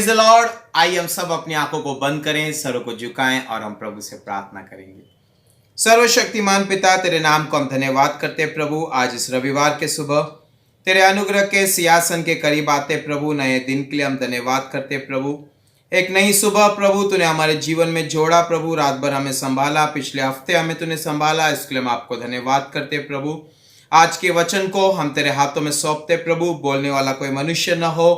Praise the Lord. आइए हम सब अपनी आंखों को बंद करें, सरों को झुकाएं और हम प्रभु से प्रार्थना करेंगे। सर्वशक्तिमान पिता, तेरे नाम को हम धन्यवाद करते हैं प्रभु। आज इस रविवार के सुबह तेरे अनुग्रह के सिंहासन के करीब आते प्रभु। नए दिन के लिए हम धन्यवाद करते प्रभु। एक नई सुबह प्रभु तूने हमारे जीवन में जोड़ा प्रभु। रात भर हमें संभाला, पिछले हफ्ते हमें तूने संभाला, इसके लिए हम आपको धन्यवाद करते प्रभु। आज के वचन को हम तेरे हाथों में सौंपते प्रभु। बोलने वाला कोई मनुष्य न हो,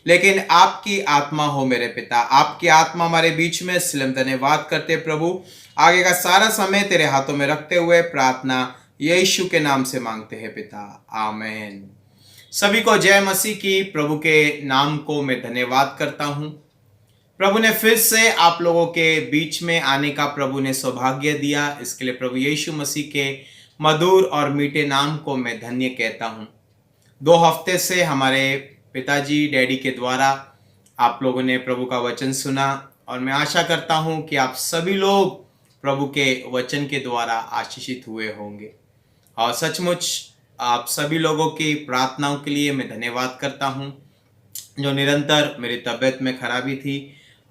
लेकिन आपकी आत्मा हो मेरे पिता। आपकी आत्मा हमारे बीच में, इसलिए हम धन्यवाद करते प्रभु। आगे का सारा समय तेरे हाथों में रखते हुए प्रार्थना यीशु के नाम से मांगते हैं पिता, आमेन। सभी को जय मसीह की। प्रभु के नाम को मैं धन्यवाद करता हूं। प्रभु ने फिर से आप लोगों के बीच में आने का प्रभु ने सौभाग्य दिया। इसके लिए प्रभु यीशु मसीह के मधुर और मीठे नाम को मैं धन्य कहता हूं। 2 हफ्ते से हमारे पिताजी डैडी के द्वारा आप लोगों ने प्रभु का वचन सुना और मैं आशा करता हूं कि आप सभी लोग प्रभु के वचन के द्वारा आशीषित हुए होंगे। और सचमुच आप सभी लोगों की प्रार्थनाओं के लिए मैं धन्यवाद करता हूं, जो निरंतर मेरी तबीयत में खराबी थी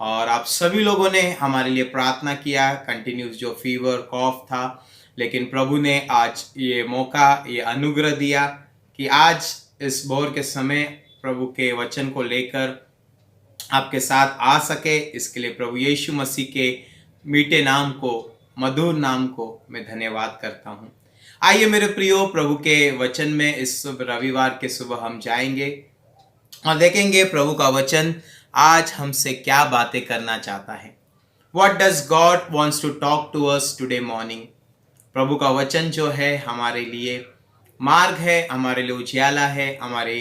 और आप सभी लोगों ने हमारे लिए प्रार्थना किया। कंटिन्यूस जो फीवर कॉफ था, लेकिन प्रभु ने आज ये मौका, ये अनुग्रह दिया कि आज इस भोर के समय प्रभु के वचन को लेकर आपके साथ आ सके। इसके लिए प्रभु यीशु मसीह के मीठे नाम को, मधुर नाम को मैं धन्यवाद करता हूं। आइए मेरे प्रियो, प्रभु के वचन में इस रविवार के सुबह हम जाएंगे और देखेंगे प्रभु का वचन आज हमसे क्या बातें करना चाहता है। What does God wants to talk to us today morning? प्रभु का वचन जो है हमारे लिए मार्ग है, हमारे लिए उजियाला है, हमारे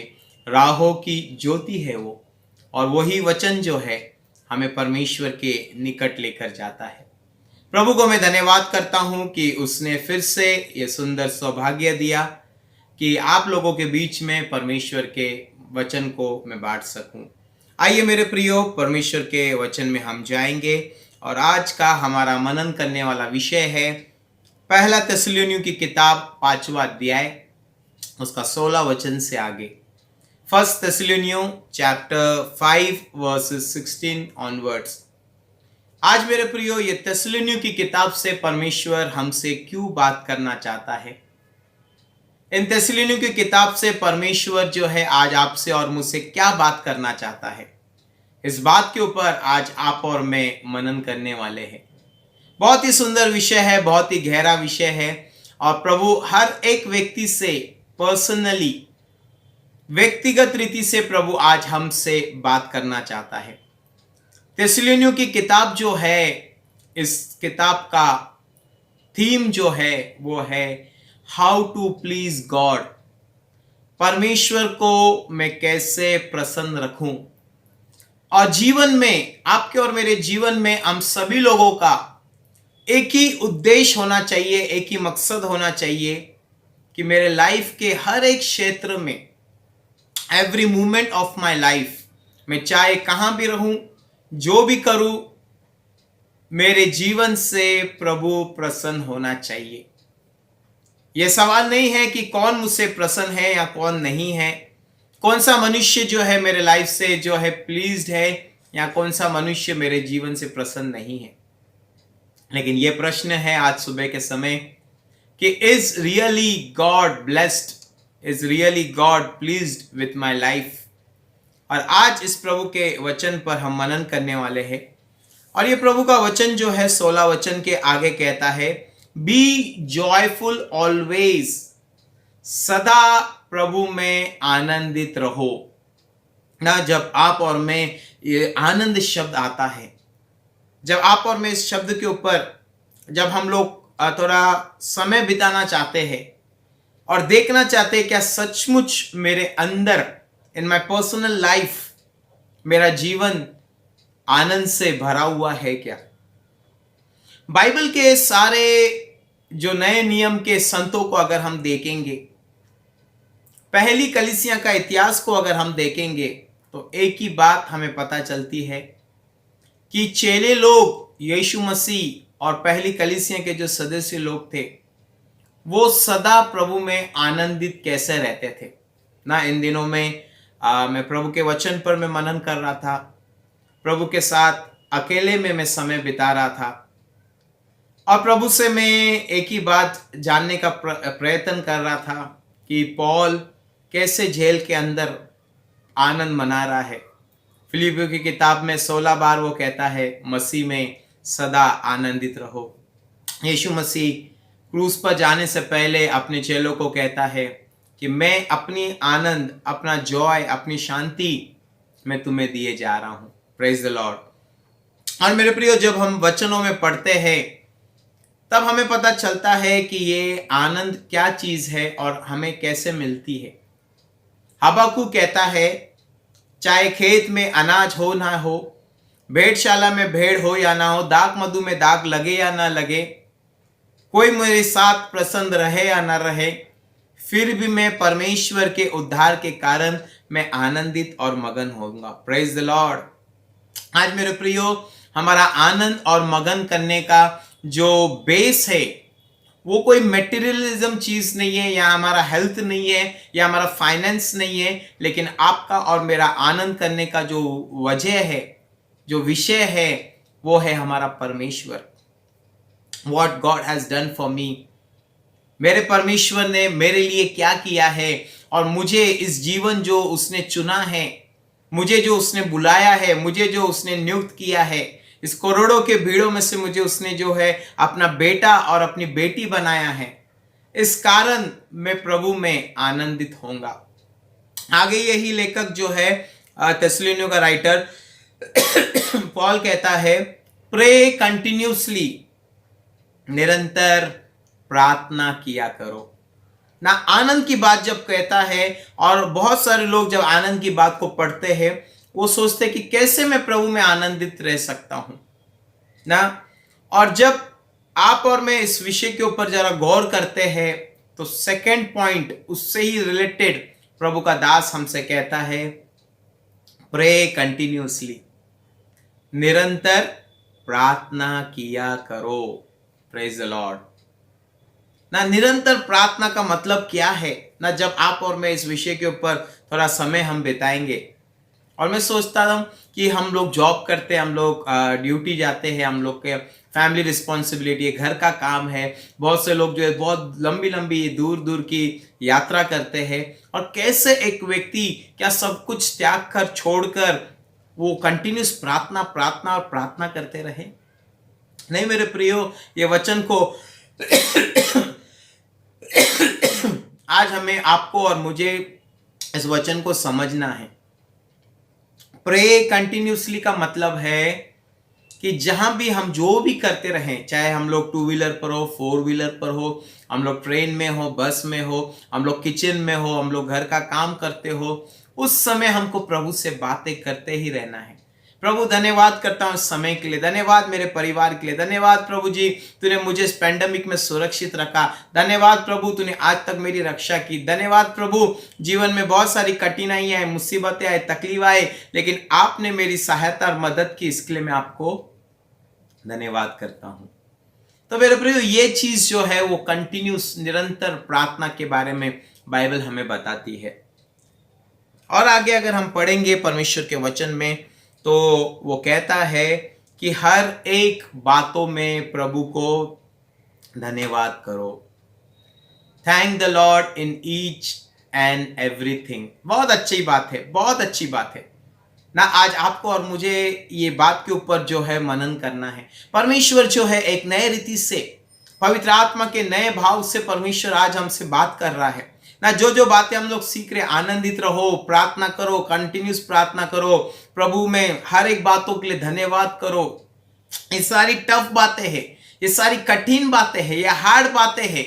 राहों की ज्योति है वो। और वही वचन जो है हमें परमेश्वर के निकट लेकर जाता है। प्रभु को मैं धन्यवाद करता हूं कि उसने फिर से ये सुंदर सौभाग्य दिया कि आप लोगों के बीच में परमेश्वर के वचन को मैं बांट सकूं। आइए मेरे प्रियो, परमेश्वर के वचन में हम जाएंगे और आज का हमारा मनन करने वाला विषय है पहला थिस्सलुनीय की किताब 5वां अध्याय, उसका 16 वचन से आगे। फर्स्ट थिस्सलुनीय चैप्टर 5 वर्सेस 16 ऑनवर्ड्स। आज मेरे प्रियो, ये थिस्सलुनीय की किताब से परमेश्वर हमसे क्यों बात करना चाहता है। इन थिस्सलुनीय की किताब से परमेश्वर जो है आज आपसे और मुझसे क्या बात करना चाहता है, इस बात के ऊपर आज आप और मैं मनन करने वाले हैं। बहुत ही सुंदर विषय है, बहुत ही गहरा विषय है और प्रभु हर एक व्यक्ति से पर्सनली, व्यक्तिगत रीति से प्रभु आज हमसे बात करना चाहता है। थिस्सलुनीय की किताब जो है, इस किताब का थीम जो है वो है हाउ टू प्लीज गॉड। परमेश्वर को मैं कैसे प्रसन्न रखूं। और जीवन में, आपके और मेरे जीवन में हम सभी लोगों का एक ही उद्देश्य होना चाहिए, एक ही मकसद होना चाहिए कि मेरे लाइफ के हर एक क्षेत्र में, every moment of my life, मैं चाहे कहां भी रहूं, जो भी करूं, मेरे जीवन से प्रभु प्रसन्न होना चाहिए। यह सवाल नहीं है कि कौन मुझसे प्रसन्न है या कौन नहीं है, कौन सा मनुष्य जो है मेरे लाइफ से जो है प्लीज्ड है या कौन सा मनुष्य मेरे जीवन से प्रसन्न नहीं है। लेकिन यह प्रश्न है आज सुबह के समय कि is really God blessed, is really God pleased with my life. और आज इस प्रभु के वचन पर हम मनन करने वाले हैं। और ये प्रभु का वचन जो है 16 वचन के आगे कहता है, बी जॉयफुल ऑलवेज, सदा प्रभु में आनंदित रहो। ना जब आप और मैं, ये आनंद शब्द आता है, जब आप और मैं इस शब्द के ऊपर, जब हम लोग थोड़ा समय बिताना चाहते हैं और देखना चाहते हैं क्या सचमुच मेरे अंदर, इन माई पर्सनल लाइफ, मेरा जीवन आनंद से भरा हुआ है क्या। बाइबल के सारे जो नए नियम के संतों को अगर हम देखेंगे, पहली कलीसिया का इतिहास को अगर हम देखेंगे, तो एक ही बात हमें पता चलती है कि चेले लोग, यीशु मसीह और पहली कलीसिया के जो सदस्य लोग थे, वो सदा प्रभु में आनंदित कैसे रहते थे ना। इन दिनों में मैं प्रभु के वचन पर मैं मनन कर रहा था प्रभु के साथ अकेले में मैं समय बिता रहा था और प्रभु से मैं एक ही बात जानने का प्रयत्न कर रहा था कि पौल कैसे जेल के अंदर आनंद मना रहा है। फिलिपियों की किताब में 16 बार वो कहता है मसीह में सदा आनंदित रहो। यीशु मसीह क्रूस पर जाने से पहले अपने चेलों को कहता है कि मैं अपनी आनंद, अपना जॉय, अपनी शांति मैं तुम्हें दिए जा रहा हूं। Praise the Lord. और मेरे प्रियो, जब हम वचनों में पढ़ते हैं तब हमें पता चलता है कि ये आनंद क्या चीज है और हमें कैसे मिलती है। हबक्कूक कहता है चाहे खेत में अनाज हो ना हो, भेड़शाला में भेड़ हो या ना हो, दाख मधु में दाग लगे या ना लगे, कोई मेरे साथ प्रसन्न रहे या ना रहे, फिर भी मैं परमेश्वर के उद्धार के कारण मैं आनंदित और मगन होऊंगा। Praise the Lord. आज मेरे प्रियो, हमारा आनंद और मगन करने का जो बेस है वो कोई मेटीरियलिज्म चीज नहीं है, या हमारा हेल्थ नहीं है, या हमारा फाइनेंस नहीं है, लेकिन आपका और मेरा आनंद करने का जो वजह है, जो विषय है, वो है हमारा परमेश्वर। What God has done for me, मेरे परमेश्वर ने मेरे लिए क्या किया है और मुझे इस जीवन जो उसने चुना है, मुझे जो उसने बुलाया है, मुझे जो उसने नियुक्त किया है, इस करोड़ों के भीड़ों में से मुझे उसने जो है अपना बेटा और अपनी बेटी बनाया है, इस कारण मैं प्रभु में आनंदित होऊंगा। आगे यही लेखक जो है थिस्सलुनीकियों का राइटर पॉल कहता है प्रे कंटिन्यूसली, निरंतर प्रार्थना किया करो ना। आनंद की बात जब कहता है, और बहुत सारे लोग जब आनंद की बात को पढ़ते हैं वो सोचते कि कैसे मैं प्रभु में आनंदित रह सकता हूं ना। और जब आप और मैं इस विषय के ऊपर जरा गौर करते हैं तो सेकंड पॉइंट उससे ही रिलेटेड प्रभु का दास हमसे कहता है प्रे कंटिन्यूसली, निरंतर प्रार्थना किया करो। प्रेज द लॉर्ड ना। निरंतर प्रार्थना का मतलब क्या है ना, जब आप और मैं इस विषय के ऊपर थोड़ा समय हम बिताएंगे। और मैं सोचता हूँ कि हम लोग जॉब करते हैं, हम लोग ड्यूटी जाते हैं, हम लोग के फैमिली रिस्पॉन्सिबिलिटी है, घर का काम है, बहुत से लोग जो है बहुत लंबी लंबी दूर दूर की यात्रा करते हैं। और कैसे एक व्यक्ति क्या सब कुछ त्याग कर छोड़कर वो कंटिन्यूस प्रार्थना प्रार्थना और प्रार्थना करते रहे? नहीं मेरे प्रियो, ये वचन को आज हमें, आपको और मुझे इस वचन को समझना है। प्रे कंटिन्यूसली का मतलब है कि जहां भी हम जो भी करते रहें, चाहे हम लोग 2 व्हीलर पर हो, 4 व्हीलर पर हो, हम लोग ट्रेन में हो, बस में हो, हम लोग किचन में हो, हम लोग घर का काम करते हो, उस समय हमको प्रभु से बातें करते ही रहना है। प्रभु धन्यवाद करता हूं इस समय के लिए, धन्यवाद मेरे परिवार के लिए, धन्यवाद प्रभु जी तूने मुझे इस पैंडेमिक में सुरक्षित रखा, धन्यवाद प्रभु तूने आज तक मेरी रक्षा की, धन्यवाद प्रभु जीवन में बहुत सारी कठिनाइयां आए, मुसीबतें आए, तकलीफ आए, लेकिन आपने मेरी सहायता और मदद की, इसके लिए मैं आपको धन्यवाद करता हूं। तो मेरे प्रियो, ये चीज जो है वो कंटिन्यूस निरंतर प्रार्थना के बारे में बाइबल हमें बताती है। और आगे अगर हम पढ़ेंगे परमेश्वर के वचन में तो वो कहता है कि हर एक बातों में प्रभु को धन्यवाद करो। Thank the Lord in each and everything. बहुत अच्छी बात है, बहुत अच्छी बात है ना। आज आपको और मुझे ये बात के ऊपर जो है मनन करना है। परमेश्वर जो है एक नए रीति से, पवित्र आत्मा के नए भाव से परमेश्वर आज हमसे बात कर रहा है ना। जो जो बातें हम लोग सीख रहे, आनंदित रहो, प्रार्थना करो, कंटिन्यूस प्रार्थना करो, प्रभु में हर एक बातों के लिए धन्यवाद करो, ये सारी टफ बातें हैं, ये सारी कठिन बातें हैं, ये हार्ड बातें हैं,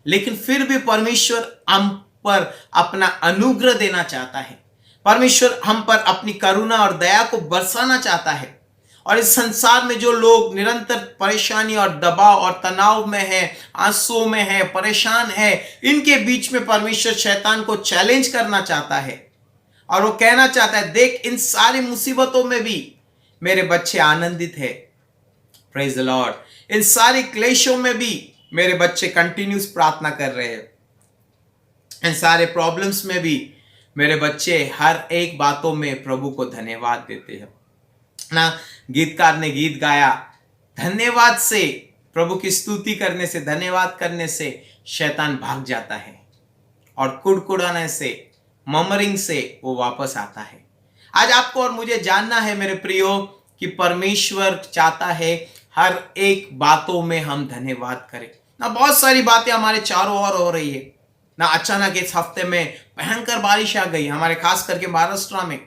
लेकिन फिर भी परमेश्वर हम पर अपना अनुग्रह देना चाहता है। परमेश्वर हम पर अपनी करुणा और दया को बरसाना चाहता है। और इस संसार में जो लोग निरंतर परेशानी और दबाव और तनाव में है, आंसुओं में है, परेशान है, इनके बीच में परमेश्वर शैतान को चैलेंज करना चाहता है और वो कहना चाहता है देख, इन सारी मुसीबतों में भी मेरे बच्चे आनंदित है। Praise the Lord. इन सारी क्लेशों में भी मेरे बच्चे कंटिन्यूस प्रार्थना कर रहे हैं। इन सारे प्रॉब्लम्स में भी मेरे बच्चे हर एक बातों में प्रभु को धन्यवाद देते हैं। ना गीतकार ने गीत गाया, धन्यवाद से, प्रभु की स्तुति करने से, धन्यवाद करने से शैतान भाग जाता है और कुड़कुड़ाने से, ममरिंग से वो वापस आता है। आज आपको और मुझे जानना है मेरे प्रियो कि परमेश्वर चाहता है हर एक बातों में हम धन्यवाद करें। ना बहुत सारी बातें हमारे चारों ओर हो रही है, ना अचानक इस हफ्ते में भयंकर बारिश आ गई हमारे खास करके महाराष्ट्र में,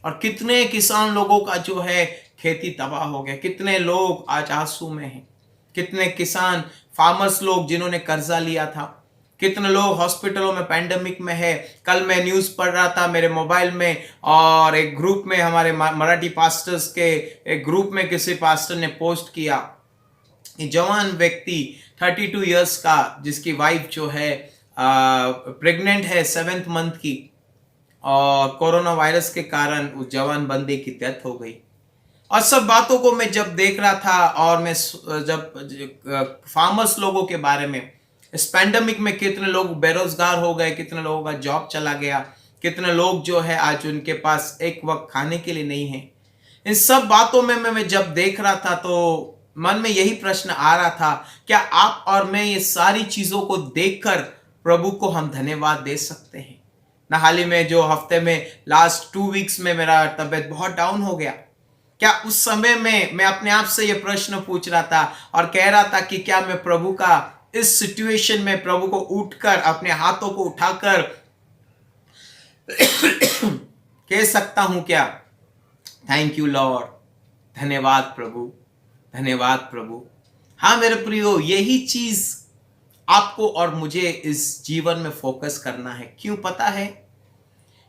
और कितने किसान लोगों का जो है खेती तबाह हो गया, कितने लोग आज आंसू में हैं, कितने किसान फार्मर्स लोग जिन्होंने कर्जा लिया था, कितने लोग हॉस्पिटलों में पैंडेमिक में है। कल मैं न्यूज पढ़ रहा था मेरे मोबाइल में, और एक ग्रुप में हमारे मराठी पास्टर्स के एक ग्रुप में किसी पास्टर ने पोस्ट किया कि जवान व्यक्ति 32 इयर्स का जिसकी वाइफ जो है प्रेग्नेंट है 7th मंथ की, और कोरोना वायरस के कारण उस जवान बंदे की डेथ हो गई। और सब बातों को मैं जब देख रहा था, और मैं जब फार्मर्स लोगों के बारे में, इस पैंडेमिक में कितने लोग बेरोजगार हो गए, कितने लोगों का जॉब चला गया, कितने लोग जो है आज उनके पास एक वक्त खाने के लिए नहीं है। इन सब बातों में मैं जब देख रहा था तो मन में यही प्रश्न आ रहा था, क्या आप और मैं ये सारी चीजों को देखकर प्रभु को हम धन्यवाद दे सकते हैं? ना हाल ही में जो हफ्ते में लास्ट 2 वीक्स में मेरा तबीयत बहुत डाउन हो गया, क्या उस समय में मैं अपने आप से ये प्रश्न पूछ रहा था और कह रहा था कि क्या मैं प्रभु का इस सिचुएशन में प्रभु को उठकर अपने हाथों को उठाकर कह सकता हूं क्या, थैंक यू लॉर्ड, धन्यवाद प्रभु, धन्यवाद प्रभु। हाँ मेरे प्रियो, यही चीज आपको और मुझे इस जीवन में फोकस करना है। क्यों पता है?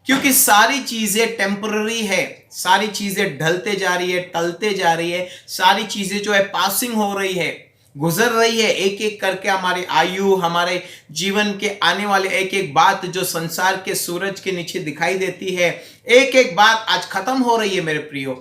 क्योंकि सारी चीजें टेम्पररी है, सारी चीजें ढलते जा रही है, टलते जा रही है, सारी चीजें जो है पासिंग हो रही है, गुजर रही है एक एक करके। हमारी आयु, हमारे जीवन के आने वाले एक एक बात जो संसार के सूरज के नीचे दिखाई देती है, एक एक बात आज खत्म हो रही है मेरे प्रियो।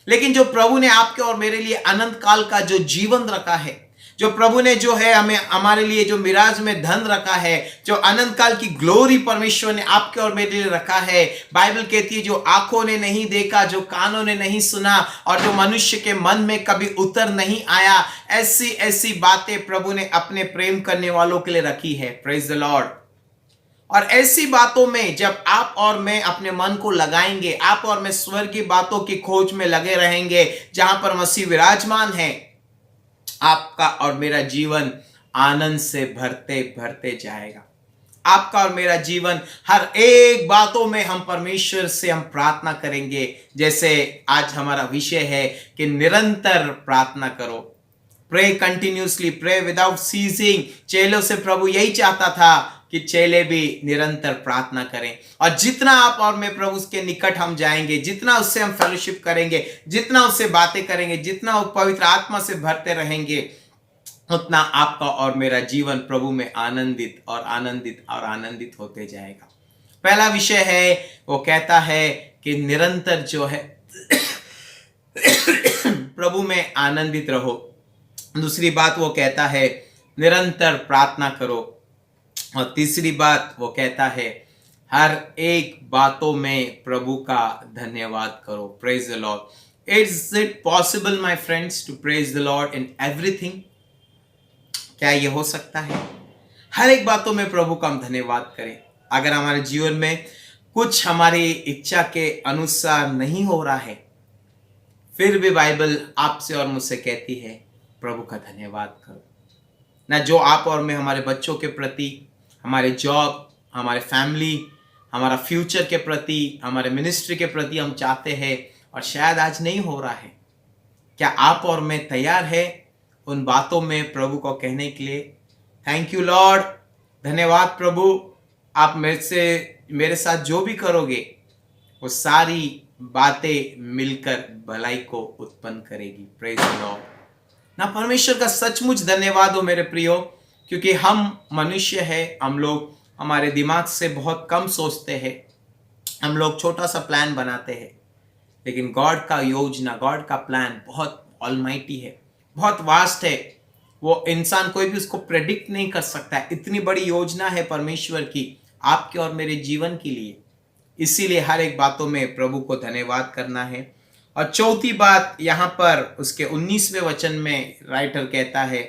लेकिन जो प्रभु ने आपके और मेरे लिए अनंत काल का जो जीवन रखा है, जो प्रभु ने जो है हमें हमारे लिए जो मिराज में धन रखा है, जो अनंत काल की ग्लोरी परमेश्वर ने आपके और मेरे लिए रखा है, बाइबल कहती है जो आंखों ने नहीं देखा, जो कानों ने नहीं सुना, और जो मनुष्य के मन में कभी उतर नहीं आया, ऐसी ऐसी बातें प्रभु ने अपने प्रेम करने वालों के लिए रखी है। Praise the Lord. और ऐसी बातों में जब आप और मैं अपने मन को लगाएंगे, आप और मैं स्वर्ग की बातों की खोज में लगे रहेंगे जहां पर मसीह विराजमान है, आपका और मेरा जीवन आनंद से भरते भरते जाएगा। आपका और मेरा जीवन हर एक बातों में हम परमेश्वर से हम प्रार्थना करेंगे, जैसे आज हमारा विषय है कि निरंतर प्रार्थना करो, pray continuously, pray without ceasing. चेलों से प्रभु यही चाहता था कि चेले भी निरंतर प्रार्थना करें। और जितना आप और मैं प्रभु के निकट हम जाएंगे, जितना उससे हम फेलोशिप करेंगे, जितना उससे बातें करेंगे, जितना पवित्र आत्मा से भरते रहेंगे, उतना आपका और मेरा जीवन प्रभु में आनंदित और आनंदित और आनंदित होते जाएगा। पहला विषय है, वो कहता है कि निरंतर जो है प्रभु में आनंदित रहो। दूसरी बात वो कहता है निरंतर प्रार्थना करो। और तीसरी बात वो कहता है हर एक बातों में प्रभु का धन्यवाद करो। Praise the Lord. Is it possible my friends to praise the Lord in everything? क्या ये हो सकता है? हर एक बातों में प्रभु का हम धन्यवाद करें। अगर हमारे जीवन में कुछ हमारी इच्छा के अनुसार नहीं हो रहा है, फिर भी बाइबल आपसे और मुझसे कहती है प्रभु का धन्यवाद करो। ना जो आप और मैं हमारे बच्चों के प्रति, हमारे जॉब, हमारे फैमिली, हमारा फ्यूचर के प्रति, हमारे मिनिस्ट्री के प्रति हम चाहते हैं और शायद आज नहीं हो रहा है, क्या आप और मैं तैयार है उन बातों में प्रभु को कहने के लिए, थैंक यू लॉर्ड, धन्यवाद प्रभु, आप मेरे साथ जो भी करोगे वो सारी बातें मिलकर भलाई को उत्पन्न करेगी। Praise the Lord. ना परमेश्वर का सचमुच धन्यवाद हो मेरे प्रियो, क्योंकि हम मनुष्य है, हम लोग हमारे दिमाग से बहुत कम सोचते हैं, हम लोग छोटा सा प्लान बनाते हैं, लेकिन गॉड का योजना, गॉड का प्लान बहुत ऑलमाइटी है, बहुत वास्ट है। वो इंसान कोई भी उसको प्रेडिक्ट नहीं कर सकता है। इतनी बड़ी योजना है परमेश्वर की आपके और मेरे जीवन के लिए। इसीलिए हर एक बातों में प्रभु को धन्यवाद करना है। और चौथी बात यहाँ पर उसके 19वें वचन में राइटर कहता है,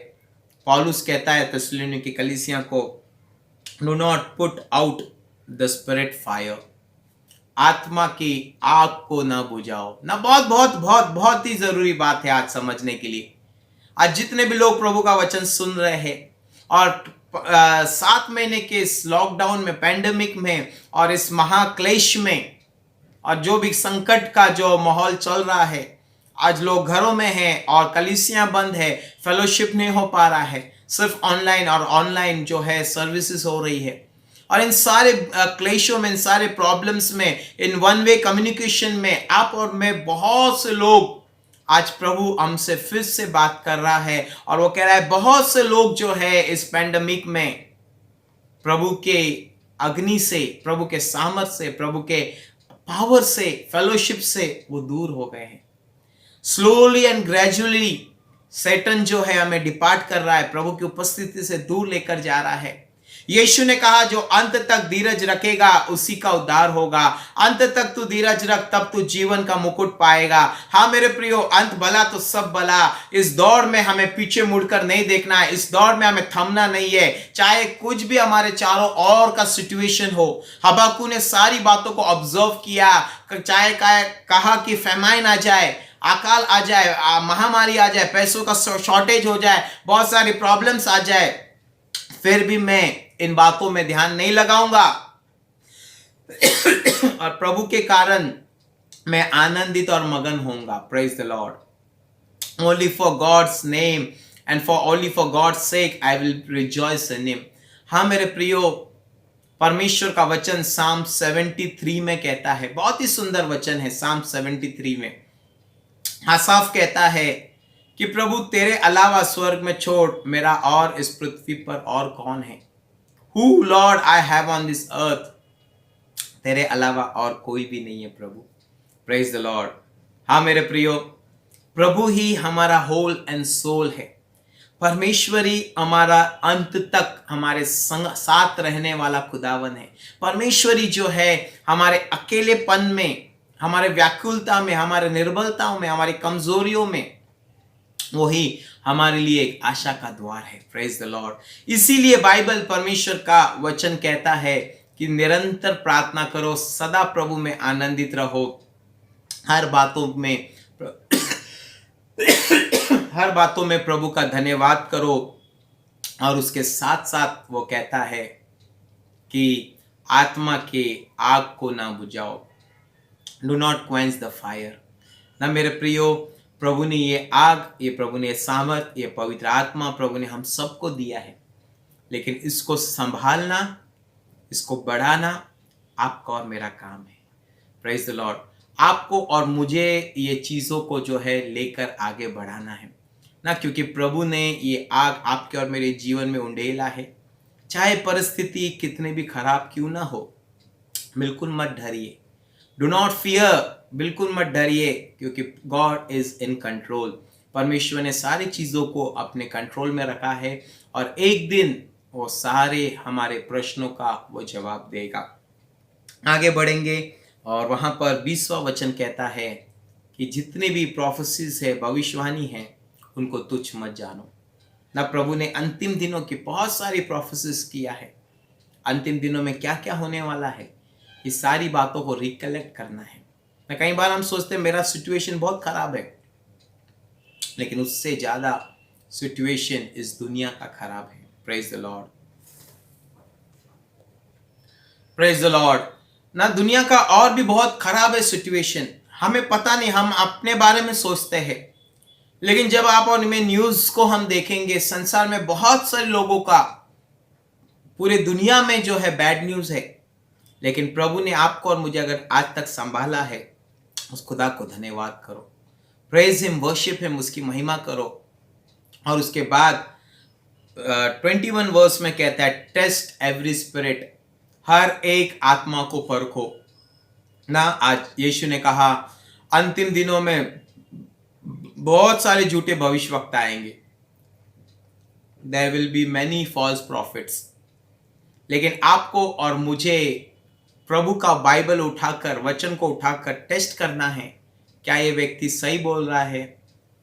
पौलुस कहता है थिस्सलुनीके की कलीसिया को, do not put out the spirit fire, आत्मा की आग को ना बुझाओ ना। बहुत बहुत बहुत बहुत ही जरूरी बात है आज समझने के लिए। आज जितने भी लोग प्रभु का वचन सुन रहे हैं और 7 महीने के इस लॉकडाउन में, पैंडेमिक में और इस महाक्लेश में और जो भी संकट का जो माहौल चल रहा है, आज लोग घरों में हैं और कलीसियां बंद है, फेलोशिप नहीं हो पा रहा है, सिर्फ ऑनलाइन और ऑनलाइन जो है सर्विसेज हो रही है। और इन सारे क्लेशों में, इन सारे प्रॉब्लम्स में, इन वन वे कम्युनिकेशन में आप और मैं, बहुत से लोग, आज प्रभु हमसे फिर से बात कर रहा है और वो कह रहा है बहुत से लोग जो है इस पैंडेमिक में प्रभु के अग्नि से, प्रभु के सामर्थ से, प्रभु के पावर से, फेलोशिप से वो दूर हो गए हैं। स्लोली एंड ग्रेजुअली सैटन जो है हमें डिपार्ट कर रहा है, प्रभु की उपस्थिति से दूर लेकर जा रहा है। यीशु ने कहा जो अंत तक धीरज रखेगा उसी का उद्धार होगा। अंत तक तू धीरज रख, तब तू जीवन का मुकुट पाएगा। हाँ मेरे प्रियो, अंत भला तो सब भला। इस दौड़ में हमें पीछे मुड़कर नहीं देखना है, इस दौड़ में हमें थमना नहीं है, चाहे कुछ भी हमारे चारों ओर का सिचुएशन हो। हबाकू ने सारी बातों को ऑब्जर्व किया, चाहे कहा कि फैमाइन आ जाए, अकाल आ जाए, महामारी आ जाए, पैसों का शॉर्टेज हो जाए, बहुत सारी प्रॉब्लम्स आ जाए, फिर भी मैं इन बातों में ध्यान नहीं लगाऊंगा और प्रभु के कारण मैं आनंदित और मगन होऊंगा। Praise the Lord. Only for God's name and only for God's sake I will rejoice in him. हाँ मेरे प्रियो, परमेश्वर का वचन साम 73 में कहता है, बहुत ही सुंदर वचन है। साम 73 में आसाफ कहता है कि प्रभु तेरे अलावा स्वर्ग में छोड़ मेरा और इस पृथ्वी पर और कौन है। Who Lord I have on this earth, तेरे अलावा और कोई भी नहीं है प्रभु। Praise the Lord। हाँ मेरे प्रियो, प्रभु ही हमारा होल एंड सोल है। परमेश्वरी हमारा अंत तक हमारे संग साथ रहने वाला खुदावन है। परमेश्वरी जो है हमारे अकेलेपन में, हमारे व्याकुलता में, हमारे निर्बलताओं में, हमारी कमजोरियों में, वही हमारे लिए एक आशा का द्वार है। Praise the Lord. इसीलिए बाइबल, परमेश्वर का वचन कहता है कि निरंतर प्रार्थना करो, सदा प्रभु में आनंदित रहो, हर बातों में प्रभु का धन्यवाद करो। और उसके साथ साथ वो कहता है कि आत्मा के आग को ना बुझाओ, do not quench the fire. ना मेरे प्रियो, प्रभु ने ये आग, ये प्रभु ने सामर्थ, ये पवित्र आत्मा प्रभु ने हम सबको दिया है, लेकिन इसको संभालना, इसको बढ़ाना आपका और मेरा काम है। Praise the Lord. आपको और मुझे ये चीज़ों को जो है लेकर आगे बढ़ाना है ना, क्योंकि प्रभु ने ये आग आपके और मेरे जीवन में उंडेला है। चाहे परिस्थिति कितने भी खराब क्यों ना हो, बिल्कुल मत डरिए। डू नॉट फियर, बिल्कुल मत डरिए, क्योंकि गॉड इज इन कंट्रोल। परमेश्वर ने सारी चीज़ों को अपने कंट्रोल में रखा है और एक दिन वो सारे हमारे प्रश्नों का वो जवाब देगा। आगे बढ़ेंगे और वहाँ पर 20वां वचन कहता है कि जितने भी प्रोफेसीज है, भविष्यवाणी है, उनको तुच्छ मत जानो। ना प्रभु ने अंतिम दिनों की बहुत सारी प्रोफेसीज किया है। अंतिम दिनों में क्या क्या होने वाला है, ये सारी बातों को रिकलेक्ट करना है। ना कई बार हम सोचते हैं मेरा सिचुएशन बहुत खराब है, लेकिन उससे ज्यादा सिचुएशन इस दुनिया का खराब है। Praise the Lord. Praise the Lord. ना दुनिया का और भी बहुत खराब है सिचुएशन, हमें पता नहीं, हम अपने बारे में सोचते हैं, लेकिन जब आप और मैं न्यूज को हम देखेंगे, संसार में बहुत सारे लोगों का, पूरे दुनिया में जो है बैड न्यूज है, लेकिन प्रभु ने आपको और मुझे अगर आज तक संभाला है, उस खुदा को धन्यवाद करो। प्रेज हिम, वर्शिप हिम, उसकी महिमा करो। और उसके बाद 21 वर्स में कहता है, टेस्ट एवरी स्पिरिट, हर एक आत्मा को परखो ना। आज यीशु ने कहा अंतिम दिनों में बहुत सारे झूठे भविष्यवक्ता आएंगे, there will be many false prophets, लेकिन आपको और मुझे प्रभु का बाइबल उठाकर, वचन को उठाकर टेस्ट करना है क्या ये व्यक्ति सही बोल रहा है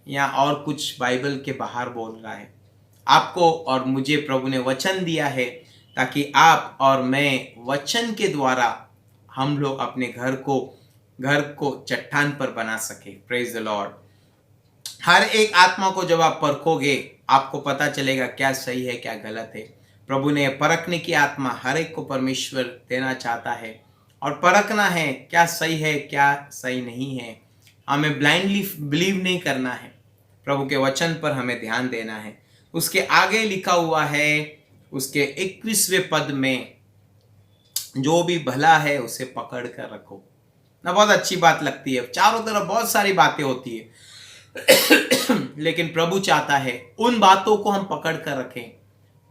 या और कुछ बाइबल के बाहर बोल रहा है। आपको और मुझे प्रभु ने वचन दिया है ताकि आप और मैं वचन के द्वारा हम लोग अपने घर को चट्टान पर बना सके। Praise the Lord. हर एक आत्मा को जब आप परखोगे आपको पता चलेगा क्या सही है क्या गलत है। प्रभु ने परखने की आत्मा हर एक को परमेश्वर देना चाहता है और परखना है क्या सही है क्या सही नहीं है। हमें ब्लाइंडली बिलीव नहीं करना है, प्रभु के वचन पर हमें ध्यान देना है। उसके आगे लिखा हुआ है उसके 21वें पद में, जो भी भला है उसे पकड़ कर रखो ना। बहुत अच्छी बात लगती है, चारों तरफ बहुत सारी बातें होती है लेकिन प्रभु चाहता है उन बातों को हम पकड़ कर रखें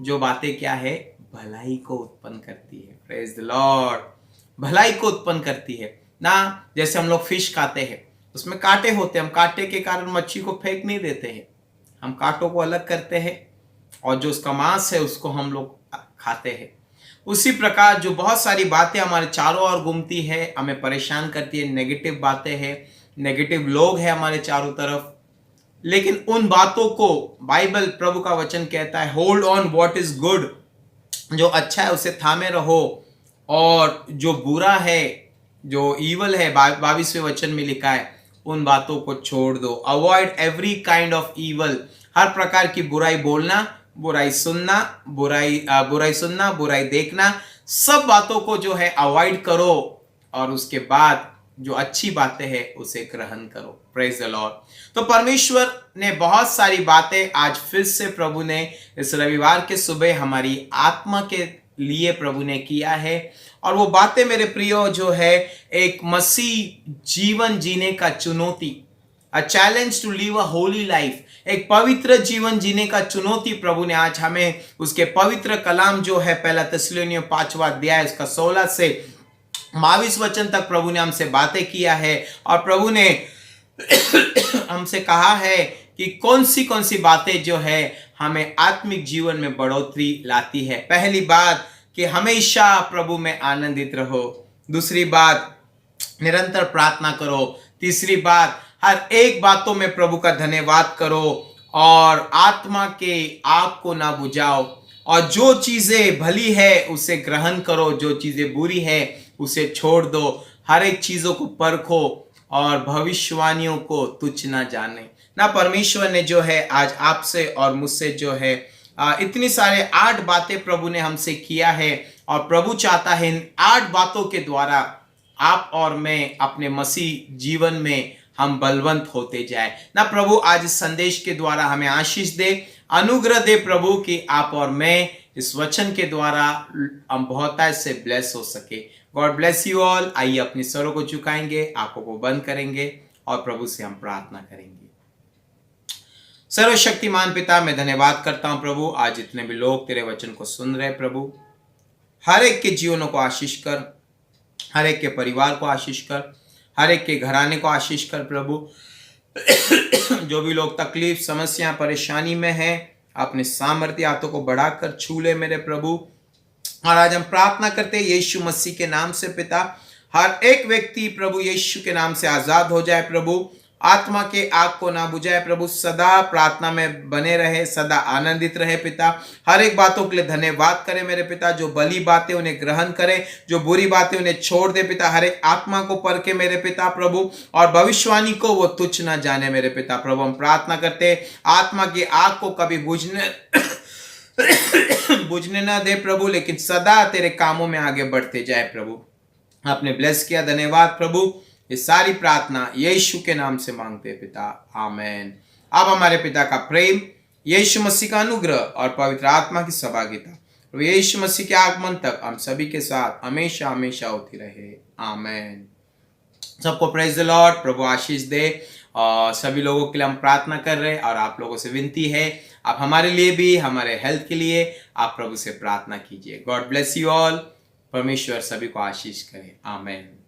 जो बातें क्या है, भलाई को उत्पन्न करती है। Praise the Lord. भलाई को उत्पन्न करती है ना। जैसे हम लोग फिश खाते हैं, उसमें कांटे होते हैं, हम कांटे के कारण मच्छी को फेंक नहीं देते हैं, हम कांटों को अलग करते हैं और जो उसका मांस है उसको हम लोग खाते हैं। उसी प्रकार जो बहुत सारी बातें हमारे चारों ओर घूमती है, हमें परेशान करती है, नेगेटिव बातें हैं, नेगेटिव लोग हैं हमारे चारों तरफ, लेकिन उन बातों को बाइबल प्रभु का वचन कहता है hold on what is good, जो अच्छा है उसे थामे रहो, और जो बुरा है जो ईवल है 22वें वचन में लिखा है उन बातों को छोड़ दो। Avoid every kind of evil, हर प्रकार की बुराई बोलना, बुराई सुनना, बुराई देखना, सब बातों को जो है अवॉइड करो और उसके बाद जो अच्छी बातें हैं उसे ग्रहण करो। Praise the Lord. तो परमेश्वर ने बहुत सारी बातें आज फिर से प्रभु ने इस रविवार के सुबह हमारी आत्मा के लिए प्रभु ने किया है, और वो बातें मेरे प्रियो जो है एक मसीह जीवन जीने का चुनौती, a challenge to live a holy life, एक पवित्र जीवन जीने का चुनौती प्रभु ने आज हमें उसके पवित्र कलाम जो है पहला थिस्सलुनीकियों 5वां अध्याय उसका 16 से 22 वचन तक प्रभु ने हमसे बातें किया है, और प्रभु ने हमसे कहा है कि कौन सी बातें जो है हमें आत्मिक जीवन में बढ़ोतरी लाती है। पहली बात कि हमेशा प्रभु में आनंदित रहो, दूसरी बात निरंतर प्रार्थना करो, तीसरी बात हर एक बातों में प्रभु का धन्यवाद करो, और आत्मा के आग को ना बुझाओ, और जो चीजें भली है उसे ग्रहण करो, जो चीजें बुरी है उसे छोड़ दो। हर एक चीजों को परखो और भविष्यवाणियों को तुच्छ ना जाने ना। परमेश्वर ने जो है आज आपसे और मुझसे जो है इतनी सारे 8 बातें प्रभु ने हमसे किया है, और प्रभु चाहता है इन 8 बातों के द्वारा आप और मैं अपने मसीह जीवन में हम बलवंत होते जाए ना। प्रभु आज इस संदेश के द्वारा हमें आशीष दे, अनुग्रह दे प्रभु कि आप और मैं इस वचन के द्वारा हम बहुतायत से ब्लेस हो सके। God bless you all. आइए अपनी सरों को झुकाएंगे, आंखों को बंद करेंगे और प्रभु से हम प्रार्थना करेंगे। सर्वशक्तिमान पिता, मैं धन्यवाद करता हूं प्रभु, आज जितने भी लोग तेरे वचन को सुन रहे प्रभु, हर एक के जीवनों को आशीष कर, हर एक के परिवार को आशीष कर, हर एक के घराने को आशीष कर प्रभु। जो भी लोग तकलीफ समस्या परेशानी में हैं, अपने सामर्थ्य हाथों को बढ़ाकर छू ले मेरे प्रभु। और आज हम प्रार्थना करते हैं यीशु मसीह के नाम से पिता, हर एक व्यक्ति प्रभु यीशु के नाम से आजाद हो जाए प्रभु, आत्मा के आग को ना बुझाए प्रभु, सदा प्रार्थना में बने रहे, सदा आनंदित रहे पिता। हर एक बातों के लिए धन्यवाद करें मेरे पिता, जो भली बातें उन्हें ग्रहण करें, जो बुरी बातें उन्हें छोड़ दे पिता। हर एक आत्मा को परखे मेरे पिता प्रभु, और भविष्यवाणी को वो तुच्छ ना जाने मेरे पिता प्रभु। हम प्रार्थना करते आत्मा की आग को कभी बुझने ना दे प्रभु, लेकिन सदा तेरे कामों में आगे बढ़ते जाए प्रभु। आपने ब्लेस किया, धन्यवाद प्रभु। ये सारी प्रार्थना यीशु के नाम से मांगते पिता, आमेन। अब हमारे पिता का प्रेम, यीशु मसीह का अनुग्रह और पवित्र आत्मा की सहभागिता यीशु मसीह के आगमन तक हम सभी के साथ हमेशा हमेशा होती रहे, आमेन। सबको प्रेज द लॉर्ड। प्रभु आशीष दे। और सभी लोगों के लिए हम प्रार्थना कर रहे हैं, और आप लोगों से विनती है आप हमारे लिए भी, हमारे हेल्थ के लिए आप प्रभु से प्रार्थना कीजिए। God bless you all. परमेश्वर सभी को आशीष करे, आमेन।